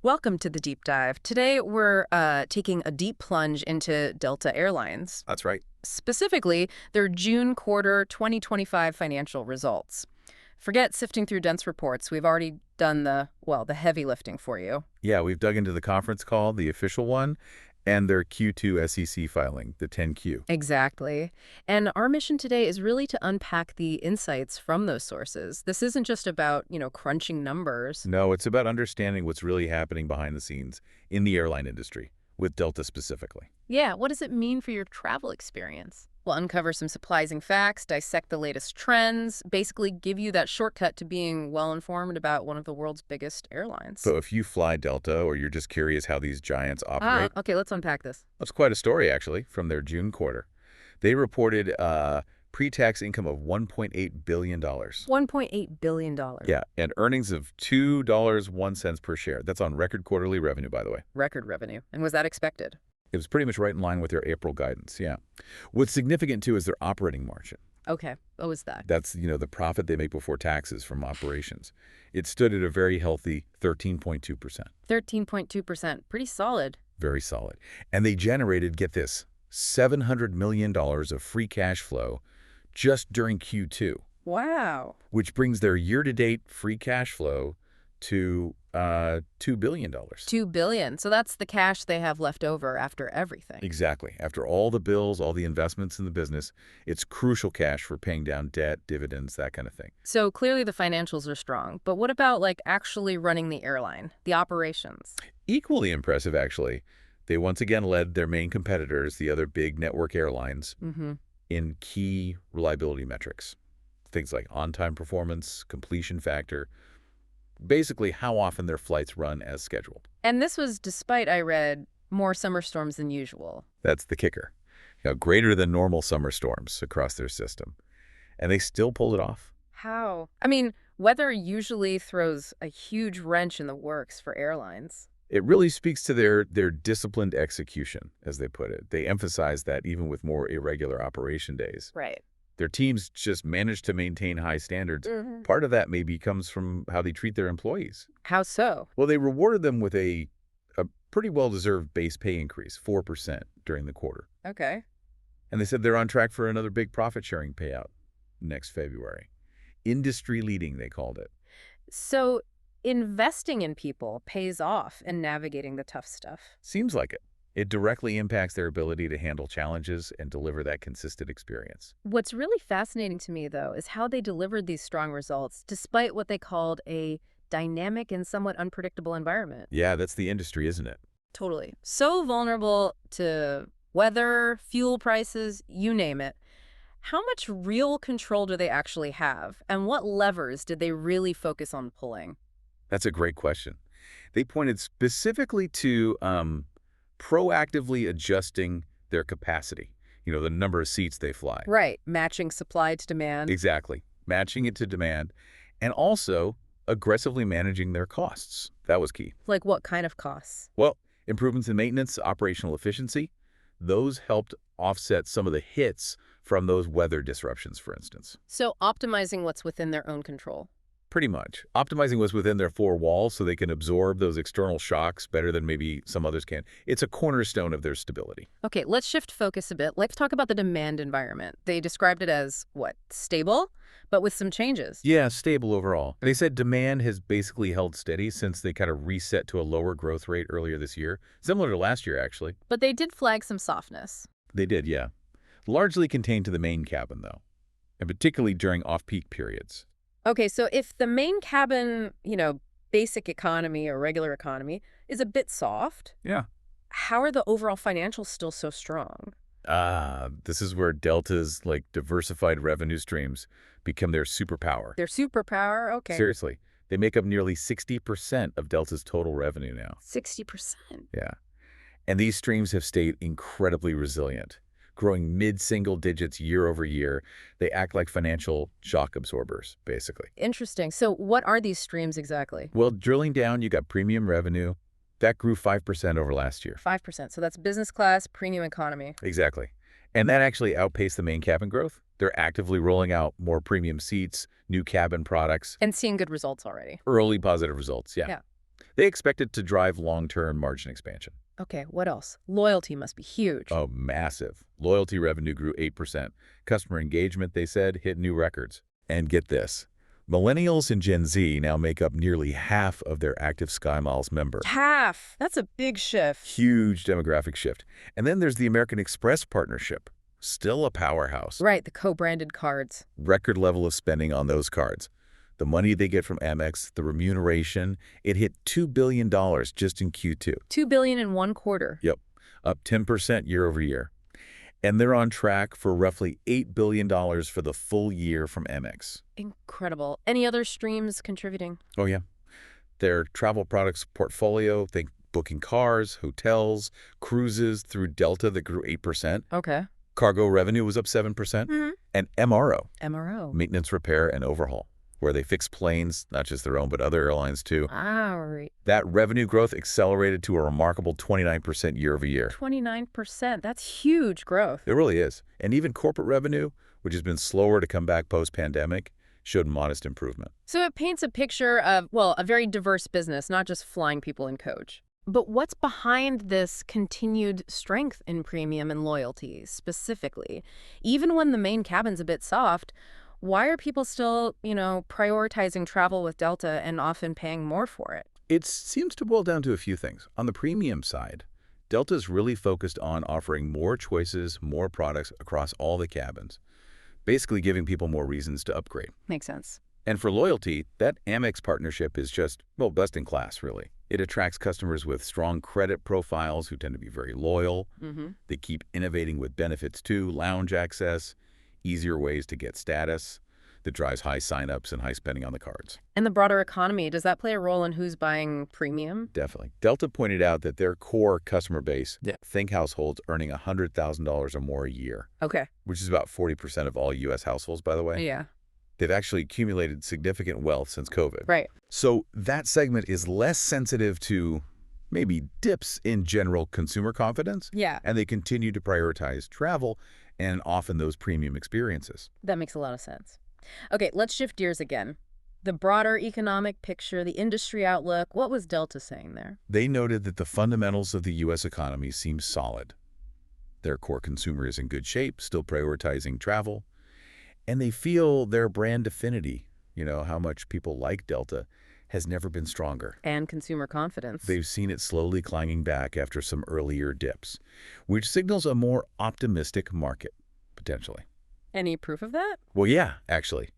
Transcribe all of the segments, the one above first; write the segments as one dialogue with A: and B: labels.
A: Welcome to the deep dive. Today, we're taking a deep plunge into Delta Airlines,
B: That's right.
A: specifically their June quarter 2025 financial results. Forget sifting through dense reports. We've already done the heavy lifting for you.
B: Yeah, we've dug into the conference call, the official one, and their Q2 SEC filing, the 10Q.
A: Exactly. And our mission today is really to unpack the insights from those sources. This isn't just about, crunching numbers.
B: No, it's about understanding what's really happening behind the scenes in the airline industry, with Delta specifically.
A: Yeah, what does it mean for your travel experience? We'll uncover some surprising facts, dissect the latest trends, basically give you that shortcut to being well-informed about one of the world's biggest airlines.
B: So if you fly Delta or you're just curious how these giants operate,
A: Okay, let's unpack this.
B: that's quite a story, actually, from their June quarter. They reported pre-tax income of $1.8 billion.
A: $1.8 billion.
B: Yeah, and earnings of $2.01 per share. That's on record quarterly revenue, by the way.
A: Record revenue. And was that expected?
B: It was pretty much right in line with their April guidance, yeah. What's significant, too, is their operating margin.
A: Okay, what was that?
B: That's, the profit they make before taxes from operations. It stood at a very healthy 13.2%.
A: 13.2%. Pretty solid.
B: Very solid. And they generated, get this, $700 million of free cash flow just during Q2,
A: Wow.
B: which brings their year-to-date free cash flow to $2 billion.
A: $2 billion. So that's the cash they have left over after everything.
B: Exactly. After all the bills, all the investments in the business, it's crucial cash for paying down debt, dividends, that kind of thing.
A: So clearly the financials are strong. But what about actually running the airline, the operations?
B: Equally impressive, actually. They once again led their main competitors, the other big network airlines,
A: Mm-hmm.
B: in key reliability metrics. Things like on-time performance, completion factor, basically how often their flights run as scheduled.
A: And this was despite, I read, more summer storms than usual.
B: That's the kicker. Greater than normal summer storms across their system. And they still pulled it off.
A: How? I mean, weather usually throws a huge wrench in the works for airlines.
B: It really speaks to their disciplined execution, as they put it. They emphasize that even with more irregular operation days,
A: Right.
B: their teams just manage to maintain high standards.
A: Mm-hmm.
B: Part of that maybe comes from how they treat their employees.
A: How so?
B: Well, they rewarded them with a pretty well-deserved base pay increase, 4% during the quarter.
A: Okay.
B: And they said they're on track for another big profit-sharing payout next February. Industry-leading, they called it.
A: So investing in people pays off in navigating the tough stuff.
B: Seems like it. It directly impacts their ability to handle challenges and deliver that consistent experience.
A: What's really fascinating to me, though, is how they delivered these strong results despite what they called a dynamic and somewhat unpredictable environment.
B: Yeah, that's the industry, isn't it?
A: Totally. So vulnerable to weather, fuel prices, you name it. How much real control do they actually have? And what levers did they really focus on pulling?
B: That's a great question. They pointed specifically to proactively adjusting their capacity, the number of seats they fly.
A: Right. Matching supply to demand.
B: Exactly. Matching it to demand, and also aggressively managing their costs. That was key.
A: Like what kind of costs?
B: Well, improvements in maintenance, operational efficiency, those helped offset some of the hits from those weather disruptions, for instance.
A: So optimizing what's within their own control.
B: Pretty much. Optimizing what's within their four walls so they can absorb those external shocks better than maybe some others can. It's a cornerstone of their stability.
A: Okay, let's shift focus a bit. Let's talk about the demand environment. They described it as, stable, but with some changes.
B: Yeah, stable overall. They said demand has basically held steady since they kind of reset to a lower growth rate earlier this year. Similar to last year, actually.
A: But they did flag some softness.
B: They did, yeah. Largely contained to the main cabin, though, and particularly during off-peak periods.
A: Okay, so if the main cabin, basic economy or regular economy is a bit soft,
B: Yeah.
A: how are the overall financials still so strong?
B: This is where Delta's diversified revenue streams become their superpower.
A: Their superpower? Okay.
B: Seriously. They make up nearly 60% of Delta's total revenue now.
A: 60%.
B: Yeah. And these streams have stayed incredibly resilient, growing mid-single digits year over year. They act like financial shock absorbers, basically.
A: Interesting. So what are these streams exactly?
B: Well, drilling down, you got premium revenue. That grew 5% over last year.
A: 5%. So that's business class, premium economy.
B: Exactly. And that actually outpaced the main cabin growth. They're actively rolling out more premium seats, new cabin products.
A: And seeing good results already.
B: Early positive results, yeah.
A: Yeah.
B: They expect it to drive long-term margin expansion.
A: Okay, what else? Loyalty must be huge.
B: Oh, massive. Loyalty revenue grew 8%. Customer engagement, they said, hit new records. And get this. Millennials and Gen Z now make up nearly half of their active SkyMiles member.
A: Half! That's a big shift.
B: Huge demographic shift. And then there's the American Express partnership. Still a powerhouse.
A: Right, the co-branded cards.
B: Record level of spending on those cards. The money they get from Amex, the remuneration, it hit $2 billion just in Q2.
A: $2 billion in one quarter.
B: Yep, up 10% year over year. And they're on track for roughly $8 billion for the full year from Amex.
A: Incredible. Any other streams contributing?
B: Oh, yeah. Their travel products portfolio, think booking cars, hotels, cruises through Delta that grew 8%.
A: Okay.
B: Cargo revenue was up 7%. And MRO,
A: MRO.
B: maintenance, repair, and overhaul, where they fix planes, not just their own, but other airlines too.
A: Right.
B: That revenue growth accelerated to a remarkable 29% year over year.
A: 29%. That's huge growth.
B: It really is. And even corporate revenue, which has been slower to come back post-pandemic, showed modest improvement.
A: So it paints a picture of, well, a very diverse business, not just flying people in coach. But what's behind this continued strength in premium and loyalty, specifically? Even when the main cabin's a bit soft, why are people still, prioritizing travel with Delta and often paying more for it?
B: It seems to boil down to a few things. On the premium side, Delta's really focused on offering more choices, more products across all the cabins, basically giving people more reasons to upgrade.
A: Makes sense.
B: And for loyalty, that Amex partnership is just, well, best in class, really. It attracts customers with strong credit profiles who tend to be very loyal. They keep innovating with benefits too, lounge access, easier ways to get status that drives high signups and high spending on the cards.
A: And the broader economy, does that play a role in who's buying premium?
B: Definitely. Delta pointed out that their core customer base, think households earning $100,000 or more a year.
A: Okay.
B: Which is about 40% of all U.S. households, by the way.
A: Yeah.
B: They've actually accumulated significant wealth since COVID.
A: Right.
B: So that segment is less sensitive to maybe dips in general consumer confidence.
A: Yeah.
B: And they continue to prioritize travel and often those premium experiences.
A: That makes a lot of sense. Okay, let's shift gears again. The broader economic picture, the industry outlook, what was Delta saying there?
B: They noted that the fundamentals of the U.S. economy seem solid. Their core consumer is in good shape, still prioritizing travel. And they feel their brand affinity, how much people like Delta, has never been stronger.
A: And consumer confidence.
B: They've seen it slowly clanging back after some earlier dips, which signals a more optimistic market, potentially.
A: Any proof of that?
B: Well, yeah, actually.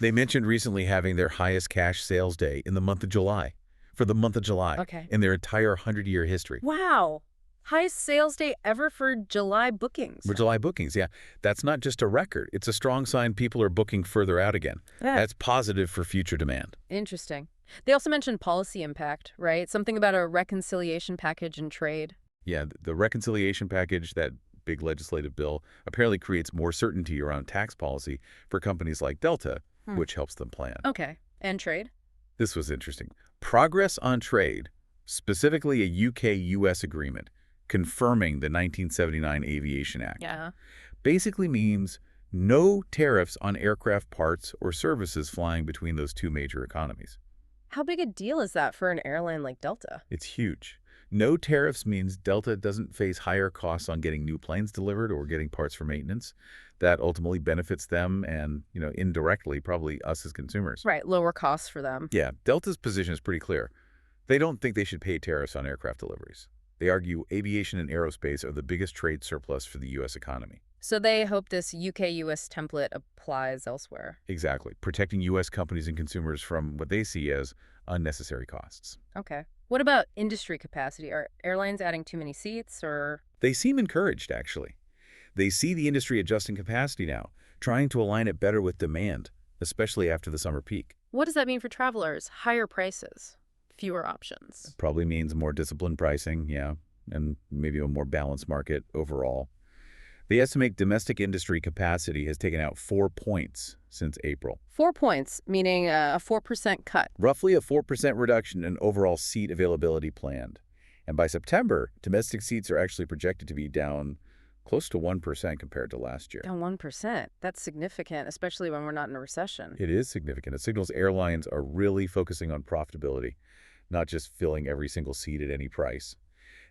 B: They mentioned recently having their highest cash sales day in the month of July, in their entire 100-year history.
A: Wow. Highest sales day ever for July bookings.
B: For July bookings, yeah. That's not just a record. It's a strong sign people are booking further out again.
A: Yeah.
B: That's positive for future demand.
A: Interesting. They also mentioned policy impact, right? Something about a reconciliation package in trade.
B: Yeah, the reconciliation package, that big legislative bill, apparently creates more certainty around tax policy for companies like Delta, which helps them plan.
A: Okay. And trade?
B: This was interesting. Progress on trade, specifically a UK-US agreement, confirming the 1979 Aviation Act, basically means no tariffs on aircraft parts or services flying between those two major economies.
A: How big a deal is that for an airline like Delta?
B: It's huge. No tariffs means Delta doesn't face higher costs on getting new planes delivered or getting parts for maintenance. That ultimately benefits them and, indirectly, probably us as consumers.
A: Right, lower costs for them.
B: Yeah, Delta's position is pretty clear. They don't think they should pay tariffs on aircraft deliveries. They argue aviation and aerospace are the biggest trade surplus for the U.S. economy.
A: So they hope this UK-US template applies elsewhere.
B: Exactly, protecting U.S. companies and consumers from what they see as unnecessary costs.
A: Okay. What about industry capacity? Are airlines adding too many seats, or?
B: They seem encouraged, actually. They see the industry adjusting capacity now, trying to align it better with demand, especially after the summer peak.
A: What does that mean for travelers? Higher prices, fewer options.
B: Probably means more disciplined pricing, yeah, and maybe a more balanced market overall. They estimate domestic industry capacity has taken out 4 points since April.
A: 4 points, meaning a 4% cut.
B: Roughly a 4% reduction in overall seat availability planned. And by September, domestic seats are actually projected to be down close to 1% compared to last year.
A: Down 1%. That's significant, especially when we're not in a recession.
B: It is significant. It signals airlines are really focusing on profitability, not just filling every single seat at any price.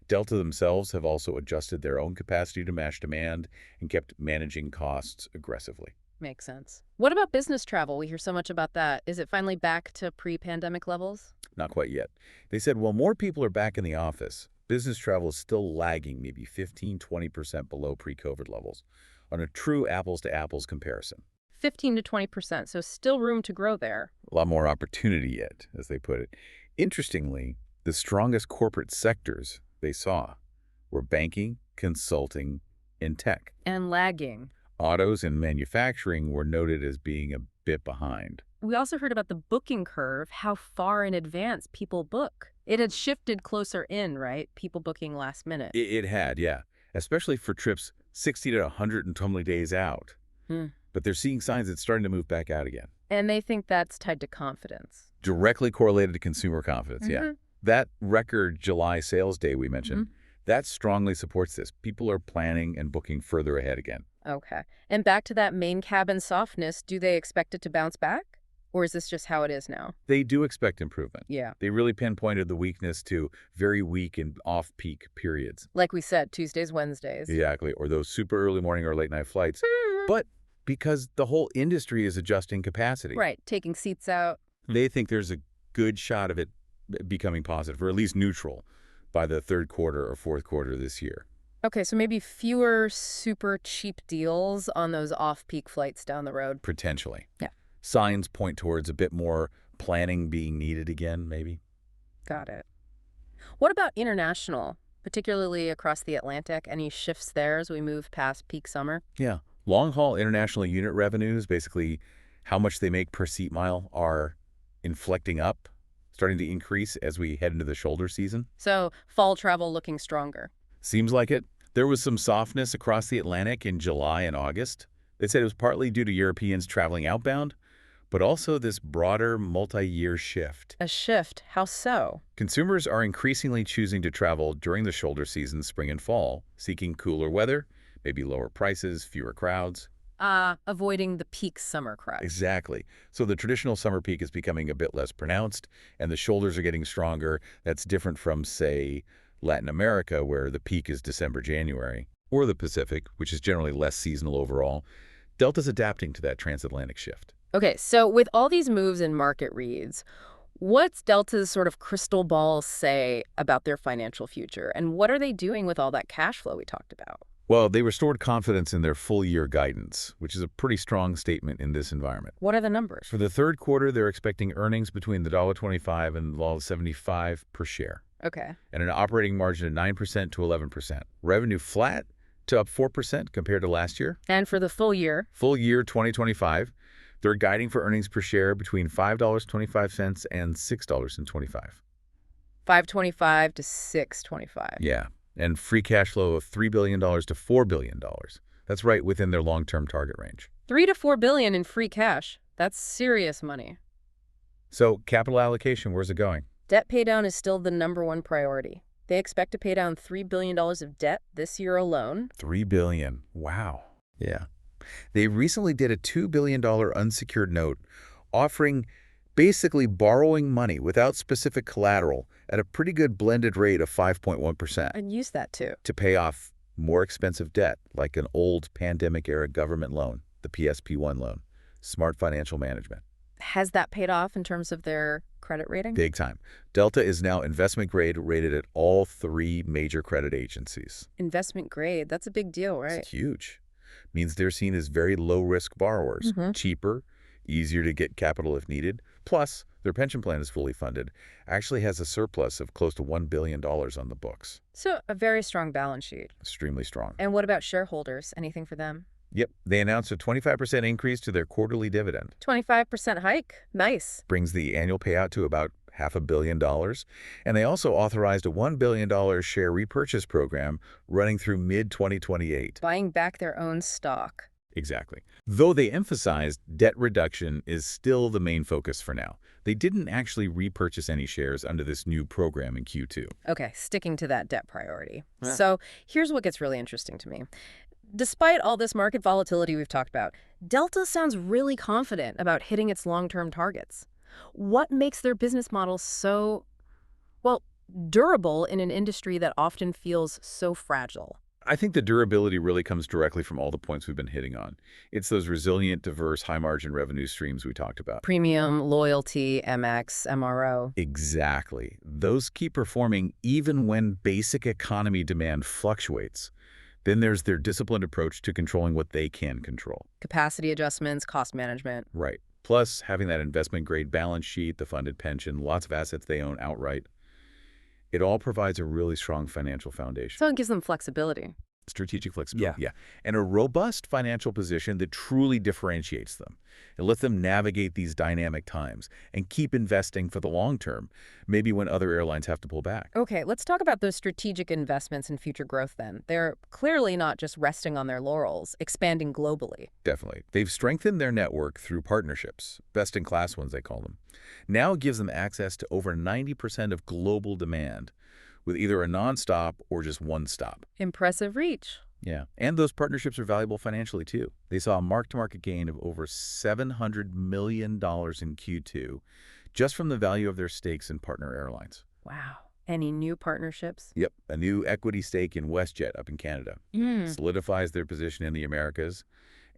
B: Delta themselves have also adjusted their own capacity to match demand and kept managing costs aggressively.
A: Makes sense. What about business travel? We hear so much about that. Is it finally back to pre-pandemic levels?
B: Not quite yet. They said while more people are back in the office, business travel is still lagging maybe 15–20% below pre-COVID levels on a true apples-to-apples comparison.
A: 15 to 20%, so still room to grow there.
B: A lot more opportunity yet, as they put it. Interestingly, the strongest corporate sectors they saw were banking, consulting, and tech.
A: And lagging.
B: Autos and manufacturing were noted as being a bit behind.
A: We also heard about the booking curve, how far in advance people book. It had shifted closer in, right? People booking last minute.
B: It had, yeah, especially for trips 60 to 120 days out. But they're seeing signs it's starting to move back out again.
A: And they think that's tied to confidence.
B: Directly correlated to consumer confidence, yeah. That record July sales day we mentioned, that strongly supports this. People are planning and booking further ahead again.
A: Okay. And back to that main cabin softness, do they expect it to bounce back? Or is this just how it is now?
B: They do expect improvement.
A: Yeah.
B: They really pinpointed the weakness to very weak and off-peak periods.
A: Like we said, Tuesdays, Wednesdays.
B: Exactly. Or those super early morning or late night flights. But because the whole industry is adjusting capacity.
A: Right. Taking seats out.
B: They think there's a good shot of it becoming positive, or at least neutral, by the third quarter or fourth quarter this year.
A: Okay, so maybe fewer super cheap deals on those off-peak flights down the road.
B: Potentially.
A: Yeah.
B: Signs point towards a bit more planning being needed again, maybe.
A: Got it. What about international, particularly across the Atlantic? Any shifts there as we move past peak summer?
B: Yeah. Long-haul international unit revenues, basically how much they make per seat mile, are inflecting up, starting to increase as we head into the shoulder season.
A: So fall travel looking stronger.
B: Seems like it. There was some softness across the Atlantic in July and August. They said it was partly due to Europeans traveling outbound, but also this broader multi-year shift.
A: A shift? How so?
B: Consumers are increasingly choosing to travel during the shoulder season, spring and fall, seeking cooler weather, maybe lower prices, fewer crowds.
A: Avoiding the peak summer crush.
B: Exactly. So the traditional summer peak is becoming a bit less pronounced, and the shoulders are getting stronger. That's different from, say, Latin America, where the peak is December, January, or the Pacific, which is generally less seasonal overall. Delta's adapting to that transatlantic shift.
A: Okay, so with all these moves in market reads, what's Delta's sort of crystal ball say about their financial future? And what are they doing with all that cash flow we talked about?
B: Well, they restored confidence in their full-year guidance, which is a pretty strong statement in this environment.
A: What are the numbers?
B: For the third quarter, they're expecting earnings between the $1.25 and $1.75 per share.
A: Okay.
B: And an operating margin of 9% to 11%. Revenue flat to up 4% compared to last year.
A: And for the full year?
B: Full year 2025, they're guiding for earnings per share between $5.25 and $6.25.
A: $5.25 to $6.25.
B: Yeah. And free cash flow of $3 billion to $4 billion. That's right within their long-term target range.
A: $3 to $4 billion in free cash. That's serious money.
B: So capital allocation, where's it going?
A: Debt paydown is still the #1 priority. They expect to pay down $3 billion of debt this year alone.
B: $3 billion. Wow. Yeah. They recently did a $2 billion unsecured note offering basically borrowing money without specific collateral at a pretty good blended rate of 5.1%.
A: I'd use that too.
B: To pay off more expensive debt, like an old pandemic-era government loan, the PSP1 loan, smart financial management.
A: Has that paid off in terms of their credit rating?
B: Big time. Delta is now investment grade rated at all 3 major credit agencies.
A: Investment grade, that's a big deal, right?
B: It's huge. Means they're seen as very low-risk borrowers, cheaper, easier to get capital if needed. Plus, their pension plan is fully funded, actually has a surplus of close to $1 billion on the books.
A: So a very strong balance sheet.
B: Extremely strong.
A: And what about shareholders? Anything for them?
B: Yep, they announced a 25% increase to their quarterly dividend.
A: 25% hike? Nice.
B: Brings the annual payout to about $500 million. And they also authorized a $1 billion share repurchase program running through mid-2028.
A: Buying back their own stock.
B: Exactly. Though they emphasized debt reduction is still the main focus for now. They didn't actually repurchase any shares under this new program in Q2.
A: Okay, sticking to that debt priority. So here's what gets really interesting to me. Despite all this market volatility we've talked about, Delta sounds really confident about hitting its long-term targets. What makes their business model so Well, durable in an industry that often feels so fragile.
B: I think the durability really comes directly from all the points we've been hitting on. It's those resilient, diverse, high-margin revenue streams we talked about.
A: Premium, loyalty, MX, MRO.
B: Exactly. Those keep performing even when basic economy demand fluctuates. Then there's their disciplined approach to controlling what they can control.
A: Capacity adjustments, cost management.
B: Right. Plus, having that investment-grade balance sheet, the funded pension, lots of assets they own outright, it all provides a really strong financial foundation.
A: So it gives them flexibility.
B: Strategic flexibility. Yeah. And a robust financial position that truly differentiates them. It lets them navigate these dynamic times and keep investing for the long term, maybe when other airlines have to pull back.
A: Okay, let's talk about those strategic investments in future growth then. They're clearly not just resting on their laurels, expanding globally.
B: Definitely. They've strengthened their network through partnerships, best-in-class ones they call them. Now it gives them access to over 90% of global demand, with either a nonstop or just one stop.
A: Impressive reach.
B: Yeah, and those partnerships are valuable financially too. They saw a mark-to-market gain of over $700 million in Q2 just from the value of their stakes in partner airlines.
A: Wow. Any new partnerships?
B: Yep, a new equity stake in WestJet up in Canada solidifies their position in the Americas,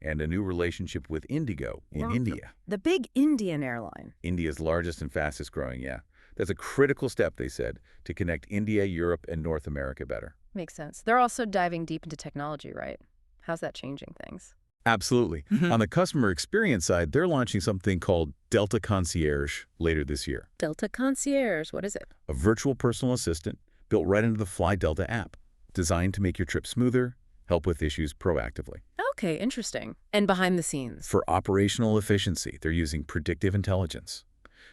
B: and a new relationship with Indigo in India.
A: The big Indian airline.
B: India's largest and fastest growing, yeah. That's a critical step, they said, to connect India, Europe, and North America better.
A: Makes sense. They're also diving deep into technology, right? How's that changing things?
B: Absolutely. On the customer experience side, they're launching something called Delta Concierge later this year.
A: Delta Concierge, what is it?
B: A virtual personal assistant built right into the Fly Delta app, designed to make your trip smoother, help with issues proactively.
A: Okay, interesting. And behind the scenes?
B: For operational efficiency, they're using predictive intelligence,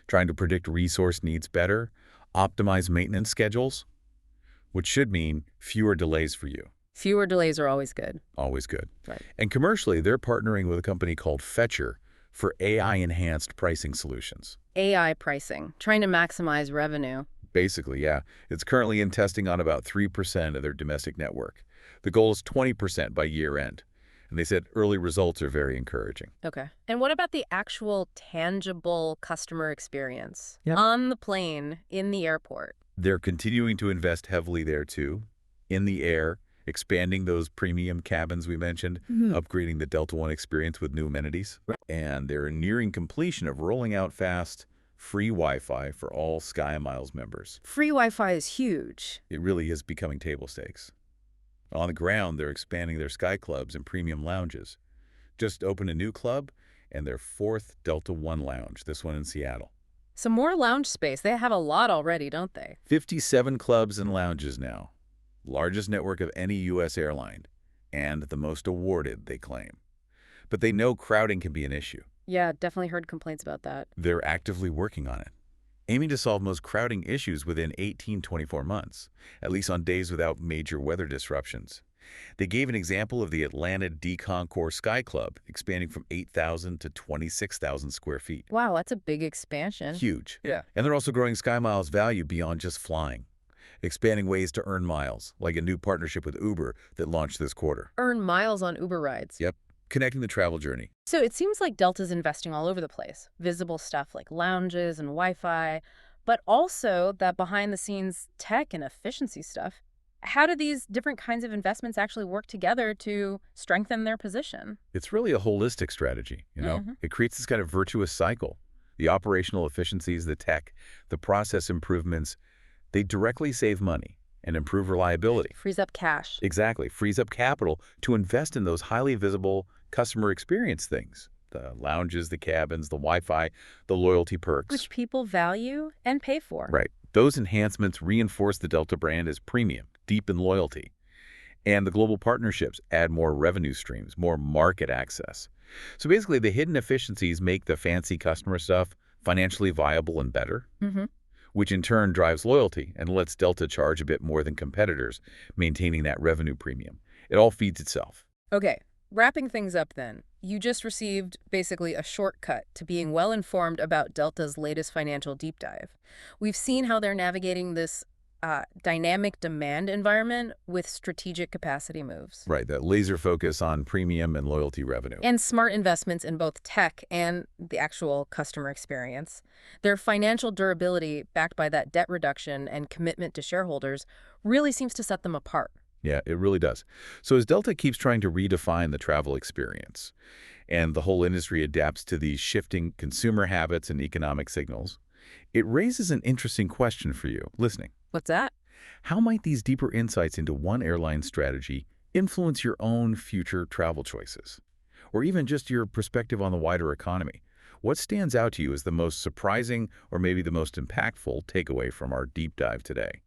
B: trying to predict resource needs better, optimize maintenance schedules, which should mean fewer delays for you.
A: Fewer delays are always good.
B: Always good.
A: Right.
B: And commercially, they're partnering with a company called Fetcher for AI-enhanced pricing solutions.
A: AI pricing, trying to maximize revenue.
B: Basically, yeah. It's currently in testing on about 3% of their domestic network. The goal is 20% by year end. And they said early results are very encouraging.
A: Okay. And what about the actual tangible customer experience?
B: Yep.
A: On the plane, in the airport?
B: They're continuing to invest heavily there, too. In the air, expanding those premium cabins we mentioned, upgrading the Delta One experience with new amenities. And they're nearing completion of rolling out fast, free Wi-Fi for all SkyMiles members.
A: Free Wi-Fi is huge.
B: It really is becoming table stakes. On the ground, they're expanding their Sky Clubs and premium lounges. Just opened a new club and their 4th Delta One lounge, this one in Seattle.
A: Some more lounge space. They have a lot already, don't they?
B: 57 clubs and lounges now. Largest network of any U.S. airline. And the most awarded, they claim. But they know crowding can be an issue.
A: Yeah, definitely heard complaints about that.
B: They're actively working on it, aiming to solve most crowding issues within 24 months, at least on days without major weather disruptions. They gave an example of the Atlanta D-Concourse Sky Club, expanding from 8,000 to 26,000 square feet.
A: Wow, that's a big expansion.
B: Huge.
A: Yeah.
B: And they're also growing SkyMiles' value beyond just flying, expanding ways to earn miles, like a new partnership with Uber that launched this quarter.
A: Earn miles on Uber rides.
B: Yep, connecting the travel journey.
A: So it seems like Delta's investing all over the place. Visible stuff like lounges and Wi-Fi, but also that behind-the-scenes tech and efficiency stuff. How do these different kinds of investments actually work together to strengthen their position?
B: It's really a holistic strategy, you know? It creates this kind of virtuous cycle. The operational efficiencies, the tech, the process improvements, they directly save money and improve reliability.
A: Frees up cash.
B: Exactly. Frees up capital to invest in those highly visible customer experience things. The lounges, the cabins, the Wi-Fi, the loyalty perks.
A: Which people value and pay for.
B: Right. Those enhancements reinforce the Delta brand as premium, deep in loyalty. And the global partnerships add more revenue streams, more market access. So basically, the hidden efficiencies make the fancy customer stuff financially viable and better, which in turn drives loyalty and lets Delta charge a bit more than competitors, maintaining that revenue premium. It all feeds itself.
A: Okay, wrapping things up then. You just received basically a shortcut to being well informed about Delta's latest financial deep dive. We've seen how they're navigating this dynamic demand environment with strategic capacity moves.
B: Right, that laser focus on premium and loyalty revenue.
A: And smart investments in both tech and the actual customer experience. Their financial durability, backed by that debt reduction and commitment to shareholders, really seems to set them apart.
B: Yeah, it really does. So as Delta keeps trying to redefine the travel experience, and the whole industry adapts to these shifting consumer habits and economic signals, it raises an interesting question for you, listening.
A: What's that?
B: How might these deeper insights into one airline strategy influence your own future travel choices? Or even just your perspective on the wider economy? What stands out to you as the most surprising or maybe the most impactful takeaway from our deep dive today?